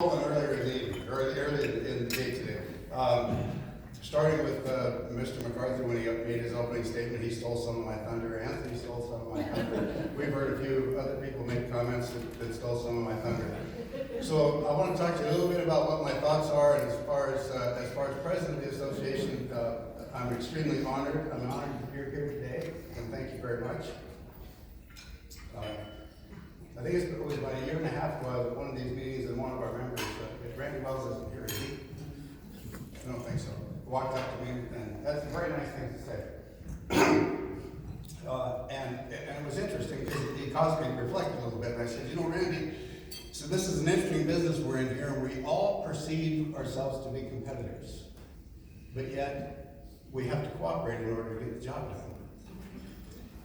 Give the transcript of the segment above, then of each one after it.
Earlier in the evening, or earlier in the day today. Starting with Mr. McCarthy, when he made his opening statement, he stole some of my thunder. Anthony stole some of my thunder. We've heard a few other people make comments that stole some of my thunder. So I want to talk to you a little bit about what my thoughts are, and as far as president of the association, I'm extremely honored. I'm honored that you're here today, and thank you very much. I think it was about a year and a half ago at one of these meetings, and one of our members, Randy Wells isn't here, is he? I don't think so. Walked up to me, and that's a very nice thing to say. And it was interesting because it caused me to reflect a little bit. And I said, Randy, so this is an interesting business we're in here. We all perceive ourselves to be competitors, but yet we have to cooperate in order to get the job done.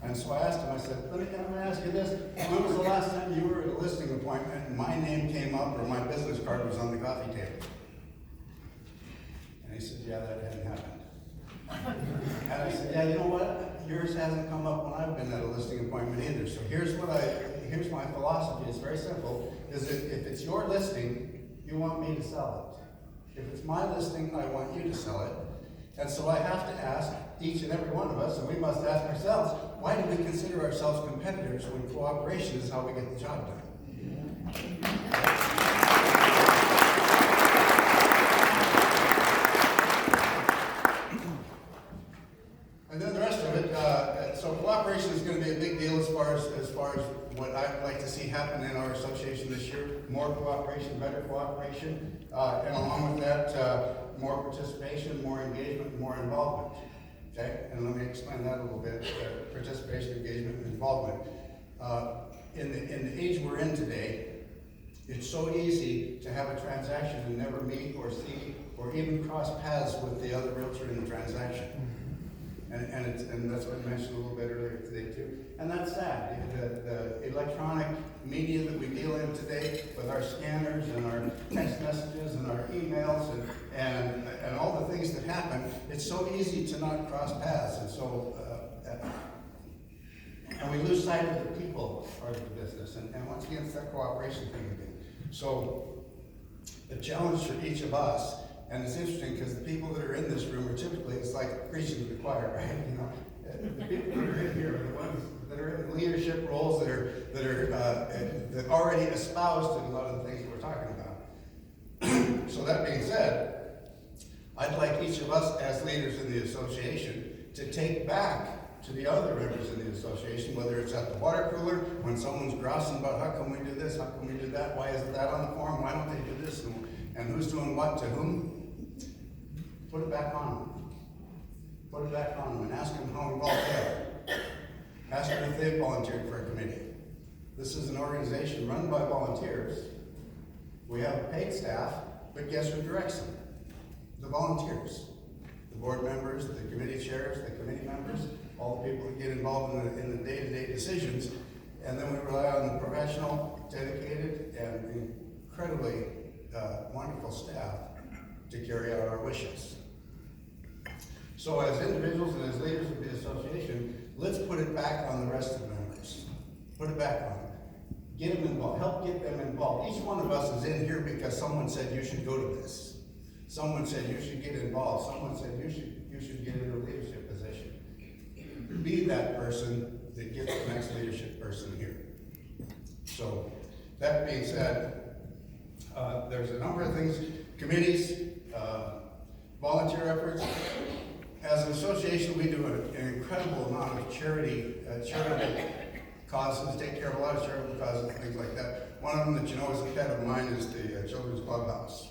And so I asked him, I said, let me ask you this. When was the last time you were at a listing appointment and my name came up or my business card was on the coffee table? And he said, yeah, that hadn't happened. And I said, yeah, you know what? Yours hasn't come up when I've been at a listing appointment either. So here's my philosophy. It's very simple, is that if it's your listing, you want me to sell it. If it's my listing, I want you to sell it. And so I have to ask each and every one of us, and we must ask ourselves, why do we consider ourselves competitors when cooperation is how we get the job done? And then the rest of it, so cooperation is going to be a big deal as far as what I'd like to see happen in our association this year. More cooperation, better cooperation, and along with that, more participation, more engagement, more involvement. Okay, and let me explain that a little bit. Participation, engagement, and involvement. In the age we're in today, it's so easy to have a transaction and never meet or see or even cross paths with the other realtor in the transaction. And that's what I mentioned a little bit earlier today too. And that's sad. The electronic media that we deal in today with our scanners and our text messages and our emails and all the things that happen, it's so easy to not cross paths. And so and we lose sight of the people part of the business. And once again, it's that cooperation thing again. So the challenge for each of us. And it's interesting because the people that are in this room are typically, it's like preaching to the choir, right? The people that are in here are the ones that are in leadership roles that already espouse to a lot of the things that we're talking about. So that being said, I'd like each of us as leaders in the association to take back to the other members in the association, whether it's at the water cooler, when someone's grousing about how come we do this, how come we do that, why isn't that on the form, why don't they do this, and who's doing what to whom. Put it back on them. Put it back on them and ask them how involved they are. Ask them if they volunteered for a committee. This is an organization run by volunteers. We have a paid staff, but guess who directs them? The volunteers. The board members, the committee chairs, the committee members, all the people that get involved in the day-to-day decisions. And then we rely on the professional, dedicated, and incredibly wonderful staff to carry out our wishes. So as individuals and as leaders of the association, let's put it back on the rest of the members. Put it back on them. Get them involved. Help get them involved. Each one of us is in here because someone said you should go to this. Someone said you should get involved. Someone said you should get in a leadership position. Be that person that gets the next leadership person here. So that being said, there's a number of things, committees, volunteer efforts. As an association, we do an incredible amount of charitable causes, take care of a lot of charitable causes and things like that. One of them that you know is a pet of mine is the Children's Clubhouse.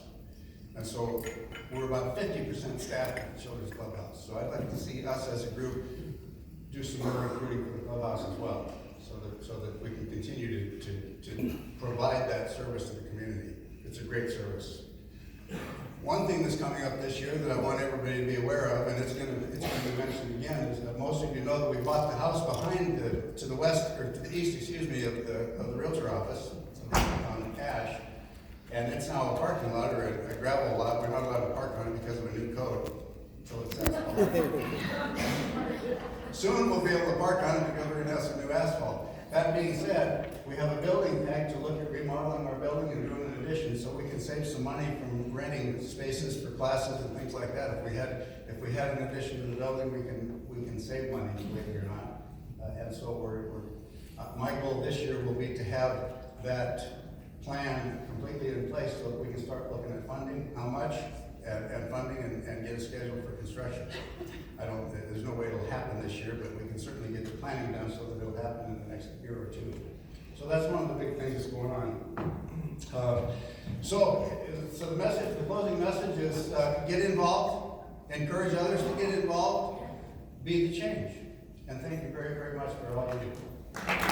And so we're about 50% staffed at the Children's Clubhouse. So I'd like to see us as a group do some more recruiting for the clubhouse as well, so that we can continue to provide that service to the community. It's a great service. One thing that's coming up this year that I want everybody to be aware of, and it's going to be mentioned again, is that most of you know that we bought the house behind to the west, or to the east, excuse me, of the realtor office on Ash, and it's now a parking lot or a gravel lot. We're not allowed to park on it because of a new code. So it's asphalt. Soon we'll be able to park on it because we're going to have some new asphalt. That being said, we have a building tag to look at remodeling our building and doing an addition, so we can save some money from renting spaces for classes and things like that. If we had an addition to the building, we can save money, believe it or not. And so my goal this year will be to have that plan completely in place so that we can start looking at funding, how much, and funding and get a schedule for construction. There's no way it'll happen this year, but we can certainly get the planning done so that it'll happen in the next year or two. So that's one of the big things that's going on. So the closing message is get involved, encourage others to get involved, be the change. And thank you very, very much for all you do.